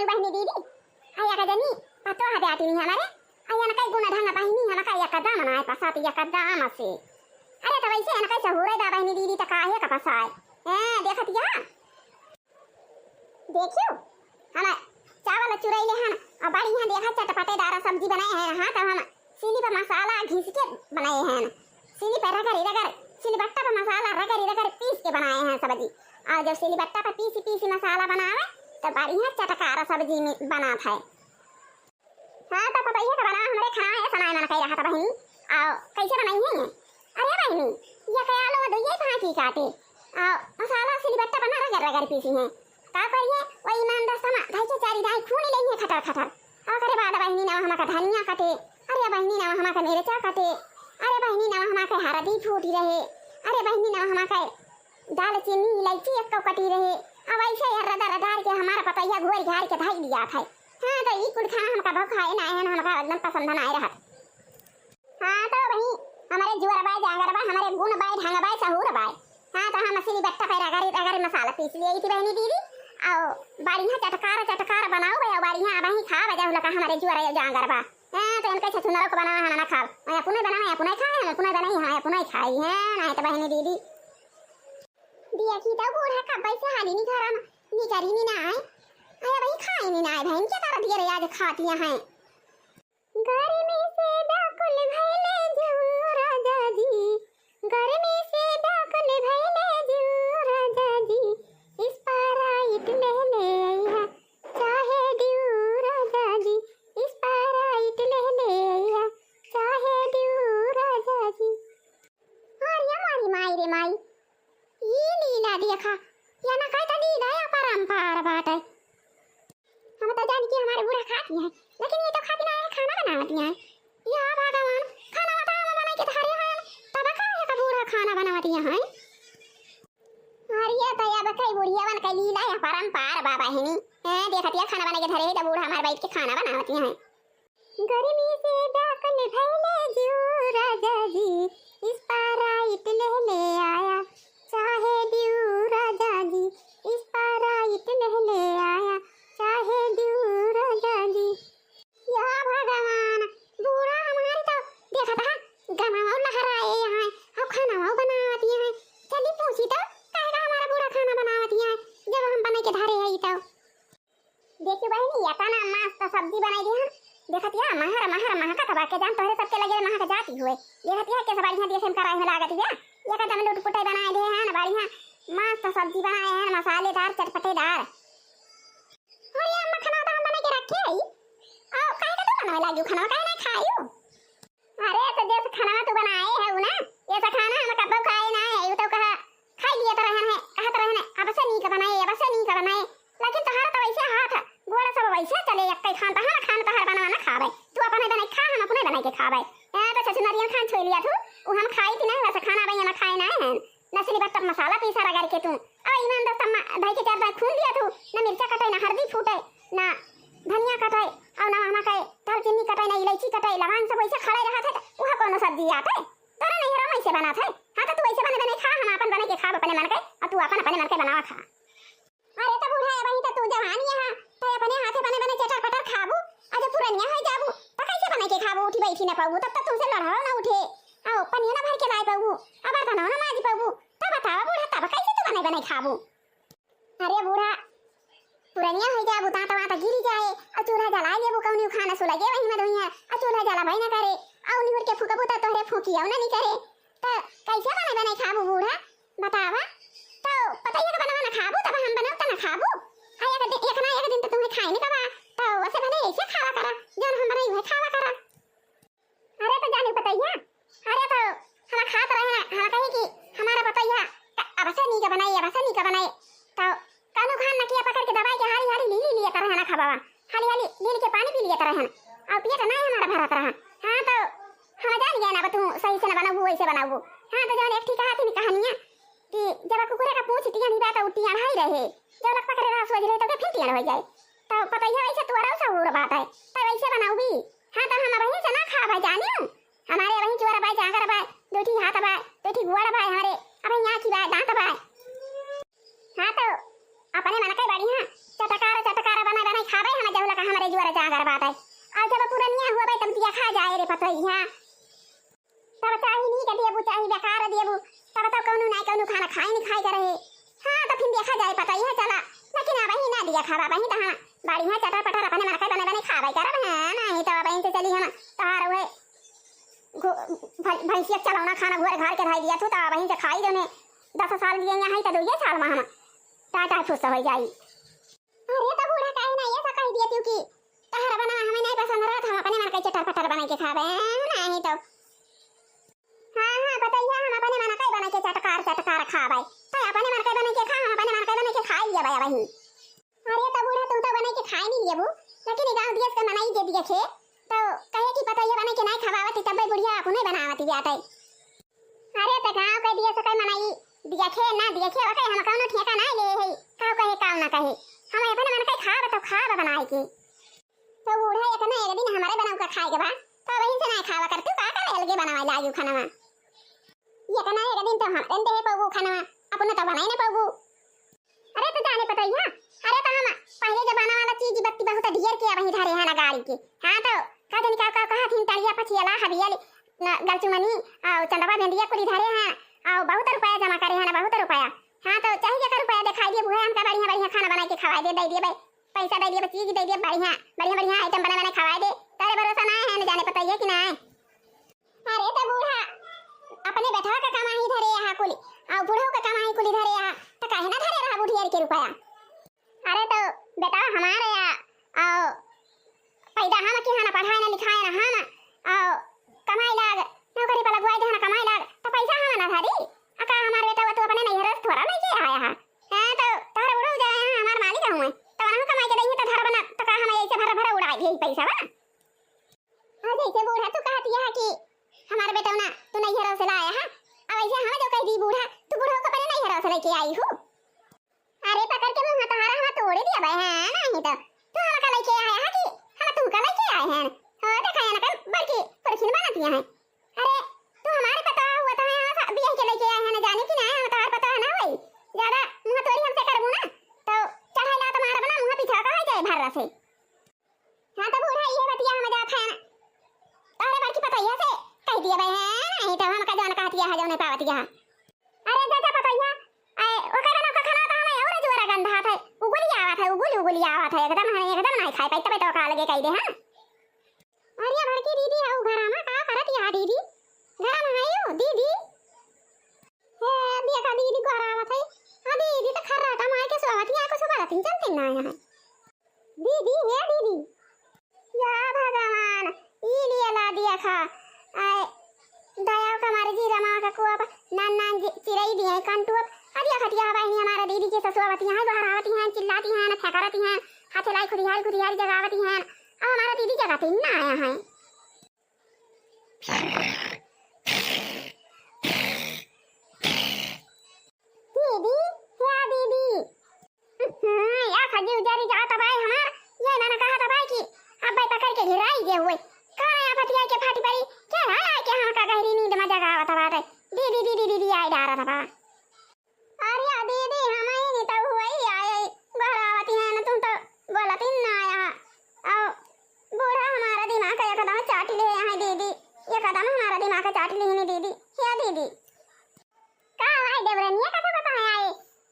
जानी बहनी दीदी आया का जनी पतो हदे आती नहीं हमारे आया ना कई गुना ढंगा बहनी हना का यकदा मनाए पसात यकदा आमसे अरे तो वैसे ना कैसे हो रे दा बहनी दीदी त काहे का पसाए देखत या देखियो हम चावल चुराइले हन और बड़ी यहां देखा चटपटेदार सब्जी बनाए हैं। हां तो हम सीनी पर मसाला घिस के बनाए हैं, सीनी पर रगड़ सिलबट्टा पर मसाला रगड़ पीस के बनाए हैं सब्जी। और जब सिलबट्टा पर पीसी मसाला बनावे तो बढ़िया चटकार सब्जी में बना था। हां तो पपैया का बना हमरे खाना है सनाए मन कह रहा था बहनी और कैसे बनाई है। अरे बहनी ये ख्याल हो ये भांति काटे और मसाला सिलबट्टा पर रगड़ पीसी है का करिए वो ईमान दस्तमा भाई के चारी दाई खून ले है खटर और करे बाद बहनी ना हम का धनिया काटे, अरे बहनी ना हम का मिर्चा काटे, अरे बहनी ना हम का हरदी फूटी रहे, अरे बहनी ना हम का दालचीनी इलायची एक कटी रहे। अब ऐसे रदा डाल के हमारा पतैया घोर घार के भाई दिया था। हां तो ई कुल खाना हमका बहुत खाए ना है हमका एकदम पसंद ना आए रहा। हां तो वही हमारे जुआर बाय जांगर बाय हमारे गुण बाय ढंग बाय सहूर बाय। हां तो हम असली बट्टा पे रगड़ मसाला पीस लिए थी बहनी दीदी और बढ़िया चटकार बनाओ भाई बढ़िया अब ही खा बजा लगा हमारे जुआर जांगर बा। हां तो इनके छुनरो को बनाना है ना खा मैं अपने बनाए अपने खाए अपने बनाई है अपने खाई है ना तो बहनी दीदी दिया की तो बूढ़ा का पैसे हाली नहीं घर में करी नहीं ना आए अरे भाई खाई नहीं ना आए बहन क्या तरह दिया आज खाती हैं गर्मी से व्याकुल भइले जीव राजा जी, गर्मी से व्याकुल भइले जीव राजा जी, इस पाराइट ले आया चाहे दियो राजा जी, इस पाराइट ले आया चाहे दियो राजा जी। और ये मारी माई रे माई ये लीला देखा या ना कहता लीला या परंपरा बात है। हम तो जान कि हमारे बूढ़ा खाती है लेकिन ये तो खाती ना है खाना बनाती है। या भगवान खाना बताओ बनाई के धारे हैं तब का है बूढ़ा खाना बनाती है। और ये तो या बकई बुढ़िया बन के लीला या परंपरा बाबा है देखती है खाना बना के धारे तो बूढ़ा हमारे बैठ के खाना बनाती है। गर्मी से व्याकुल भइले जीव राजा जी, इस पाराइट ले आया चाहे दियो राजा जी, इस पाराइट ले आया चाहे दियो राजा जी। या भगवान बूढ़ा हमारे तो देखा था गमाओ लहराए यहाँ और खाना बनाती है। चली पूछी तो कहेगा हमारा बूढ़ा खाना बनाती है जब हम बना के धारे आई तो देखियो बहनी या ना मस्त सब्जी बनाई दी हम देखत या महर का तबा के जान तोरे सबके लगे महा के जाती हुए देखत या के सब बढ़िया देखे कराई में लागत या ये का दम लूट पुटाई बनाए दे हैं बढ़िया मस्त सब्जी बनाए हैं मसालेदार चटपटेदार। और ये हम खाना तो हम बना के रखे आई और काहे का तो बनाए लागी खाना काहे नहीं खाइयो। अरे तो जैसे खाना तू बनाए है ना ये तो खाना हम कब खाए ना है ये तो कहा खाई लिया तो रहन है कहा तो रहन अब से नहीं का बनाए लेकिन तोहारा तो वैसे हाथ गोड़ा सब वैसे चले एक खान तो हर बनाना खावे तू अपने बनाई खा हम अपने बनाई के खावे तो सच नरिया खान छोड़ लिया तू वो हम खाई थी ना वैसे खाना भाई ना खाए ना है नसली बत्ता मसाला पीसा रगड़ के तू और ईमान दस्ता भाई के चार बार खून दिया तू ना मिर्चा कटाई ना हल्दी फूटे ना धनिया कटाई और ना हमा कहे दालचीनी कटाई ना इलायची कटाई लवंग सब वैसे खड़े रहा थे वहां कौन सब्जी आते तोरा नहीं हरा वैसे बना थे। हां तो तू वैसे बने खा हम अपन बने के खा अपने मन के और तू अपन अपने मन के बनावा खा। अरे तो बूढ़ा है वही तो तू जवानी है तो अपने हाथे बने चटर पटर खाबू आज पुरनिया हो जाबू तो कैसे बना के खाबू उठी बैठी ना पाबू तब तक तुमसे लड़ाओ ना उठे आओ पनिया ना भर के लाए पाबू अब बनाओ ना माजी पाबू तब बताओ बूढ़ा तब कैसे तू बने खाबू। अरे बूढ़ा पुरनिया हो जाबू ता गिरी जाए और चूल्हा जला लेबू कौनी खाना सो लगे वही में दुनिया और चूल्हा जला भाई ना करे और निवर के फूकबू तो तोहरे फूकी और ना नहीं करे तो कैसे बने खाबू बूढ़ा बतावा तो पता ही का बनाना खाबू तब हम बनाओ त ना खाबू एक दिन तो तुम्हें खाए नहीं कबा तो वैसे बने ऐसे खावा करा जौन हम बनाई है खावा करा। अरे तो जाने पतैया अरे तो हम खात रहे हम कहे कि हमारा पतैया अब से नहीं का बनाए तो कानो खान ना किया पकड़ के दवाई के हारी ली लिया तरह ना खावा हाली ली के पानी पी लिया तरह और पेट ना हमारा भरा तरह। हां तो हम जान गए ना तू सही से ना बनाबू वैसे बनाबू। हां तो जौन एक ठीक कहानियां कि जब कुकुरे का पूंछ टिया नहीं बात उटियां हाई रहे जब लग पकड़े रहा सोच रहे तो फिर टियां हो जाए तो पतैया वैसे तू रहा सा हो बात है तो वैसे बनाऊगी। हां तो हम वहीं से ना खा भाई जानियो हमारे वहीं चोरा भाई जाकर भाई दोठी हाथ भाई दोठी गुआड़ भाई हमारे अब यहां की भाई दांत भाई। हां तो अपने मन के बढ़िया चटकार बना खावे हमारे जुआरा जागर बात है और जब पुरनिया हुआ भाई तब दिया खा जाए रे पतई हां तब चाही नहीं के देबू चाही बेकार देबू तब तो कौनो नहीं कौनो खाना खाई नहीं खाई करे हां तो फिर देखा जाए पतई है चला लेकिन अब ही ना दिया खावा वही तो हां बाड़ी हां चटर पटर अपने मन के बने बने खावे करब हां नहीं तो वहीं से चली हम तार हुए भैंसिया चलावना खाना घर घर के धाई दिया तो वहीं से खाई जोने 10 साल दिए यहाँ तो 2 साल में हम टाटा खुश हो जाई अरे तो बूढ़ा काहे ना ये कह दिया तू कि तहरा बना हमें नहीं पसंद रहा हम अपने मन के चटर पटर बना के खावे नहीं तो हां हां बताइए हम अपने मन के बना के चटकार खावे तो अपने मन के बना के खा हम अपने मन के बना के खा लिया भाई वहीं अरे तो बूढ़ा तू तो बना के खाई नहीं लेबू लेकिन गांव दियस के मनाई के दिए खे तो कहे कि पता ये बना के नहीं खवावती तब बुढ़िया अपने बनावती जाता है अरे तो गांव के दिए से कोई मनाई दिया खे ना दिया खे ओके हम कौनो ठेका ना ले है काऊ कहे काऊ ना कहे हम अपने मन के खाव तो खाव बनाई के तो बूढ़ा एक ना एक दिन हमारे बनाऊ का खाए के बा तो वहीं से ना खावा कर तू का का अलगे बनावा लागू खाना ये कना एक दिन तो हम रंदे है पगू खाना अपने तो बनाई ना पगू अरे तो जाने पता ही अरे तो हम पहले जमाना वाला चीज बत्ती बहुत ढेर के वहीं धरे है ना गाड़ी के हां तो का जन का कहा थी तड़िया पछियाला हबियाली गलचुमनी और चंदवा भेंडिया कुली धरे हैं और बहुत रुपया जमा करे हैं ना बहुत रुपया हां तो चाहिए का रुपया दिखाई दे बुआ हमका बढ़िया बढ़िया खाना बना के खवा दे दिए भाई पैसा दे दिए चीज दे दिए बढ़िया बढ़िया बढ़िया आइटम बना बना खवा दे तेरे भरोसा ना है ना जाने पता है कि ना अरे तो बूढ़ा अपने बेटा का कमाई धरे यहां कुली और बूढ़ो का कमाई कुली धरे यहां तो काहे ना धरे रहा बुढ़िया के रुपया अरे तो बेटा हमारे और पैदा हम की हाना पढ़ाए ना लिखाए ना हाना और कमाई लाग नौकरी पर लगवाए देना कमाई लाग तो पैसा हम ना धारी अका हमार बेटा वो तो अपने नहीं रस थोड़ा नहीं के आया है हां तो तार उड़ो जाए हां हमार मालिक हूं मैं तो हम कमाई के देंगे तो घर बना तो का हम ऐसे भर भर उड़ाए यही पैसा बा और जैसे बूढ़ा तू कहती है कि हमार बेटा ना तू नहीं रस लाया है अब ऐसे हम जो कह दी बूढ़ा तू बूढ़ो को अपने नहीं रस लेके आई हो अरे पकड़ के मुंह तुम्हारा हम तोड़ दिया भाई हां नहीं तो तू हम का लेके आया है कि हम तू का लेके आए हैं हां दिखाया ना कर बल्कि परखिन बनाती हैं अरे तू हमारे पता हुआ था यहां बियाह के लेके आए हैं ना जाने की ना हम तार पता है ना भाई ज्यादा मुंह तोड़ी हमसे करबू ना तो चढ़ाइला तुम्हारा बना मुंह पीछा का है जाए भर से हां तो बूढ़ा ये बतिया हम जा खाना तारे बार की पता है से कह दिया भाई है नहीं तो हम का जान कहती है जो नहीं पावती है अरे दादा पता है ए ओकरा ना का खाना तो हमें और जोरा गंधा था उगुली आवत है एकदम नहीं खाए पाई तबे तो का लगे कह दे हां अरे भड़की दीदी आओ घर में का करत या दीदी घर में आयो दीदी हे दिया का दीदी घर आवत है हां दीदी तो खर्रा कमाए के सोवत या को सुबह तीन चलते ना यहां दीदी हे दीदी या भगवान ई लिया ला दिया खा आए दया का मारे जी रमा का को अब नान चिरई दिए कंटू अदिया खटिया बहनी हमारा दीदी के ससुरवती हैं गहरावती हैं चिल्लाती हैं फकराती हैं हाथ लाई खुदियारी जगावती हैं अब हमारा दीदी जगह पे ना आया है दीदी क्या दीदी या खजी उजारी जाता भाई हमार ये मैंने कहा था भाई कि अब भाई पकड़ के घिराई गए हुए कहां या फटिया के फाटी पड़ी क्या है कि हम का गहरी नींद में जगावत बात दीदी दीदी दीदी आई डा रहा था अरे दीदी हमें नहीं तो हुई आए गहरावती है ना तुम तो बोलती ना आया आओ बूढ़ा हमारा दिमाग का एकदम चाट ले है दीदी ये कदम हमारा दिमाग का चाट ली है दीदी क्या दीदी का है देवरनिया का तो बताया आए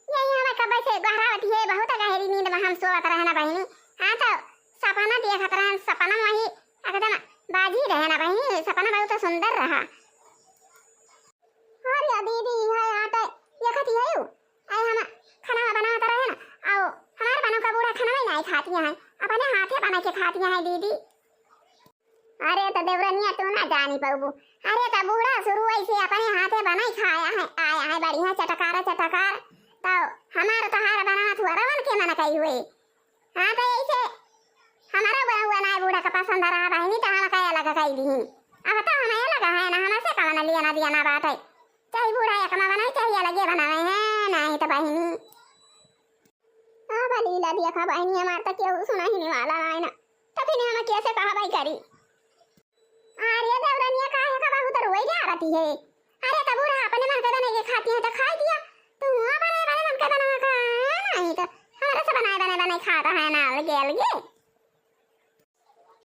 यही हमें कब से गहरावती है बहुत गहरी नींद में हम सोवत रहना बहनी हां तो सपना दिया खतरा सपना वही एकदम बाजी रहना बहनी सपना बहुत सुंदर रहा अरे दीदी है हां तो ये खती है यू आई हम खाना बनाता रहे ना आओ हमारे बनो का बूढ़ा खाना नहीं खाती है अपने हाथे बना के खाती है दीदी अरे तो देवरनिया तू ना जानी पाबू अरे तो बूढ़ा शुरू ऐसे अपने हाथे बनाई खाया है आया है बढ़िया चटकार तो हमारा तो हार बना हुआ रवन के मन कही हुए हां तो ऐसे हमारा बना हुआ ना बूढ़ा का पसंद रहा बहनी तो हम कहे अलग कही दी अब तो हमें अलग है ना हमसे कहना लिया ना बात है चाहे बूढ़ा एक कमा बनाए चाहे अलग बनाए हैं नहीं तो बहनी अब लीला दिया खा बहनी हमार तक क्यों सुना ही नहीं वाला है ना तो फिर हम कैसे कहा भाई करी अरे देवरनिया का है का बहुत रोई जा रही है अरे तो बूढ़ा अपने मन का बना के खाती है तो खा दिया तू अपने मन का बना खा नहीं तो हमारे से बनाए खाता है ना अलगे अलगे